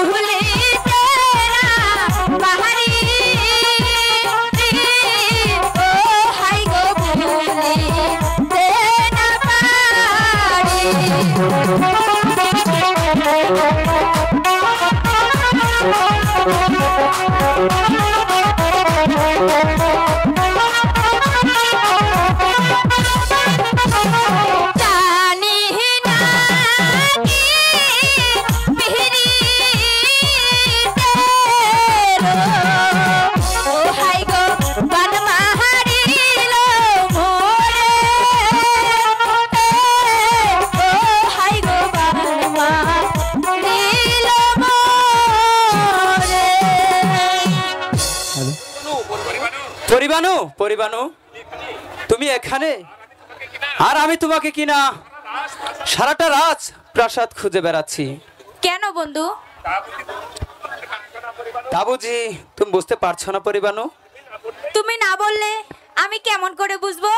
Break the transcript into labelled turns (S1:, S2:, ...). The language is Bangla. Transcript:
S1: भूली तेरा बाहरी ओ हाय गो भूली तेरा पारी
S2: পরিবানু পরিবানু তুমি এখানে আর আমি তোমাকে কিনা সারাটা রাত প্রাসাদ খুঁজে বেড়াচ্ছি
S1: কেন বন্ধু
S2: তা বুঝি তুমি বুঝতে পারছো না পরিবানু
S1: তুমি না বললে আমি কেমন করে বুঝবো